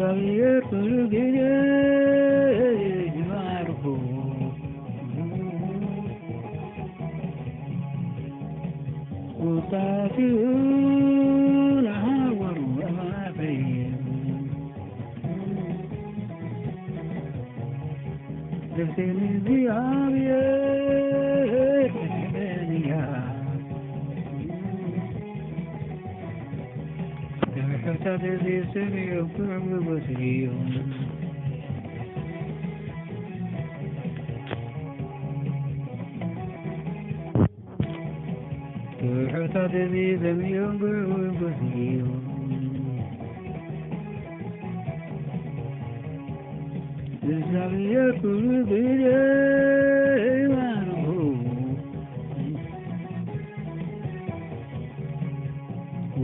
እግዚአብሔር ሁልጊዜ ይባርኩ ወጣቱን አወሩ አማፈይ ደስን እግዚአብሔር በኒያ ተከታተል ሲሰሪው ኩርበሲዮ ተከታተል ሲሰሪው ኩርበሲዮ እግዚአብሔር ሁልጊዜ ይባርኩ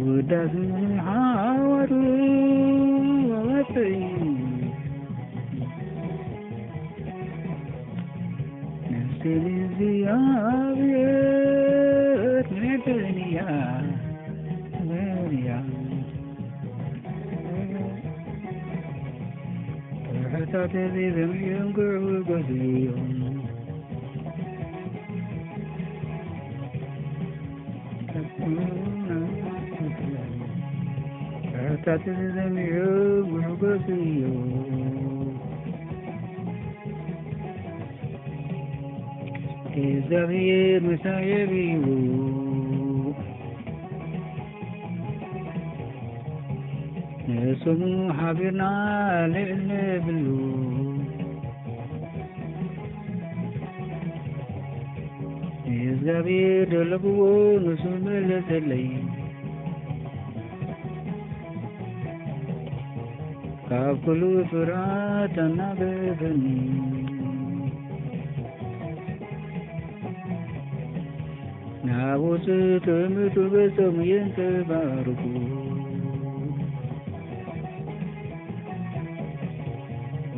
ውዳሴን አወሩ አማፈይ ደስን እግዚአብሔር በኒያ ተከታተል ሲሰሪው ኩርበሲዮ እግዚአብሔር መሳየቢው ስሙ ሓቢርና ልዕል ብሉ እግዚአብሔር ደለብዎ ንሱ መለሰለይ ካብ ኩሉ ፍርሃት አናገፈኒ ናቦት ትምቱ በሰሙ የንተባርኩ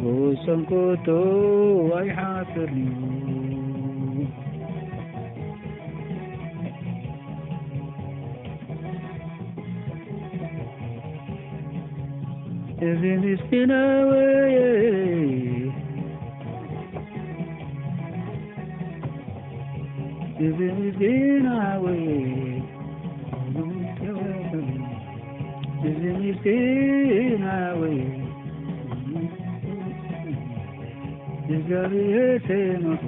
ወሰንኮቶ አይሓፍርኒ እዚ ምስኪናወይ እዚ ምስኪናወይ እዚ ምስኪናወይ እግዚአብሔር ሰምቶ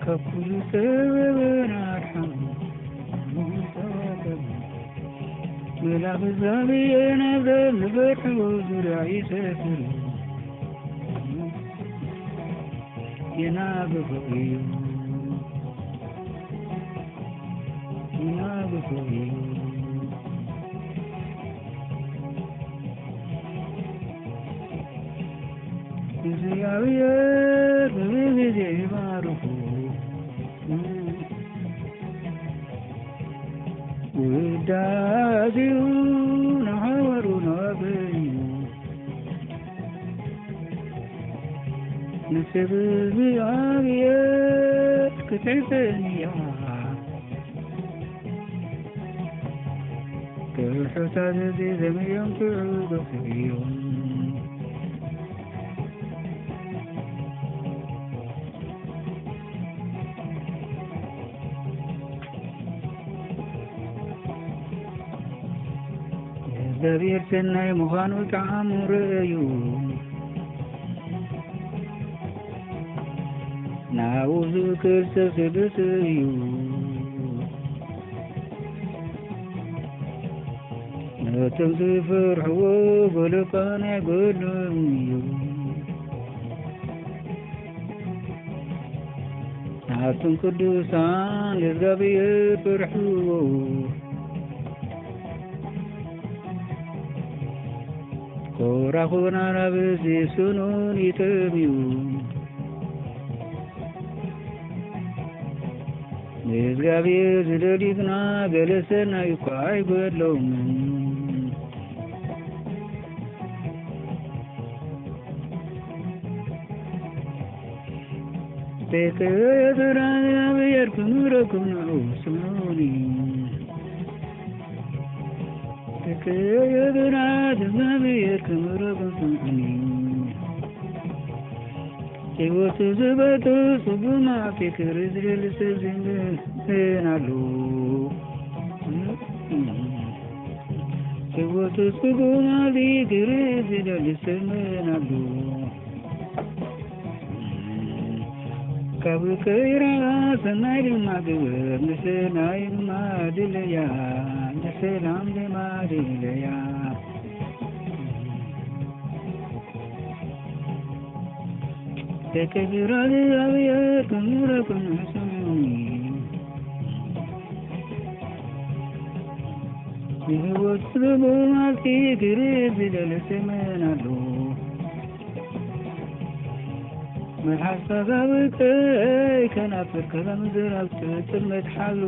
ከኩሉ ሰበበን አርሐም ملاك الزامي نبدأ نفتح وزرعي سفر يناب فقير يناب فقير زياوية بمزي معرفو وداديون عورنا بيو نسب بيعاوية كتفنيا كالحساد ذي ذميا كعود فيهم እግዚአብሔር ሰናይ ምዃኑ ጣዕሙ ርእዩ ናብኡ ዝእክል ሰብ ስድስ እዩ ነቶም ዝፈርሕዎ ገለካ ናይ ገሎም እዩ ናብቶም ቅዱሳን እግዚአብሔር ፈርሕዎ ኮራኹና ናብዚ ስኑን ይጥምዩ እግዚአብሔር ዝደሊግና ገለ ሰናይ እኳ አይጎድለውም ቤተየትራብየር ክኑረኩም ነው ስሙኒ ከየብራት እግዚአብሔር ክምረቱን ስምዕኒ ሕይወቱ ዝበቱ ጽጉማ ፍቅር ዝደሊ ሰብ ዝምናሉ ሕይወቱ ጽጉማ ፍቅር ዝደሊ ሰብ ዝምናሉ ካብ ከይራ ሰናይ ድማ ግበር ንሰናይ ድማ ድለያ ንሰላም ድማ ድለያ ተከቢራ እግዚአብሔር ክምረቱን ስምዕኒ ሕይወቱ ጽጉማ ፍቅር ዝደሊ ሰብ ዝምናሉ መልሓስካ ብከይ ከናፍር ከመምዝር ኣብ ትጥመት ሓሉ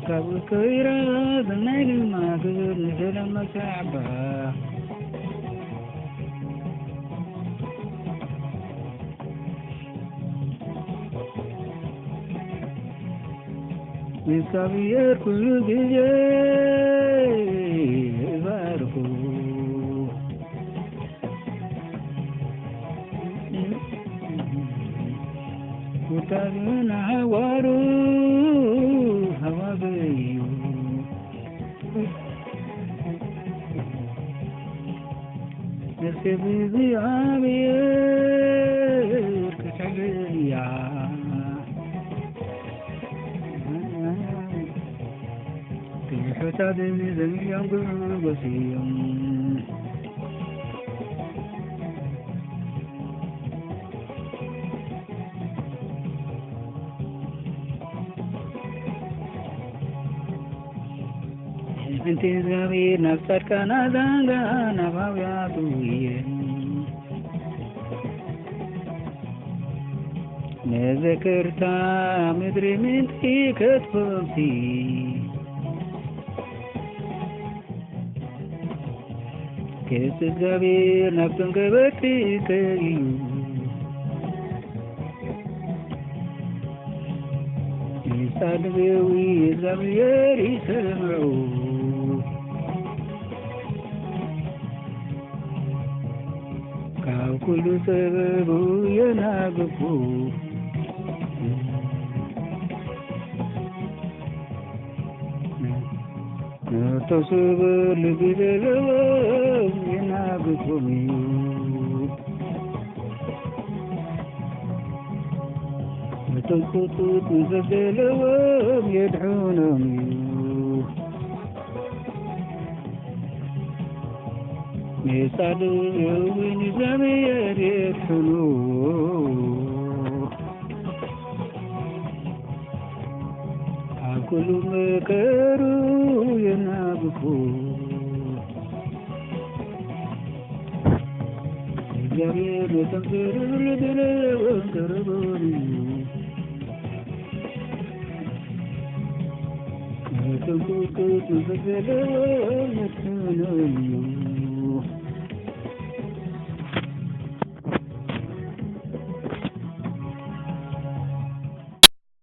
ካብ ከይራ ሰናይ ድማ ግበር ንሰላም መሳዕባ እግዚአብሔር ኩሉ ግዜ ይባርኩ وتابعنا حوارو حوابيو نسيبي بعابير كتعليا تحت عدمي زمي ينقل بسيم انت زغير نفسك كان زنغا نفاوياتو نذكرتا مدري من كتفوتي كيف زغير نفسك بكي كيو يسادوي زغير يسمعو كل سبب يناقف تصبر لبدلو يناقف تنقطط نزدلو يدعونهم يسعدوا يوين زمير يدخلوا كل مكروا ينابفوا جميل تنصر الدنيا وانقربوني تنقطط نزدلوا يدخلوا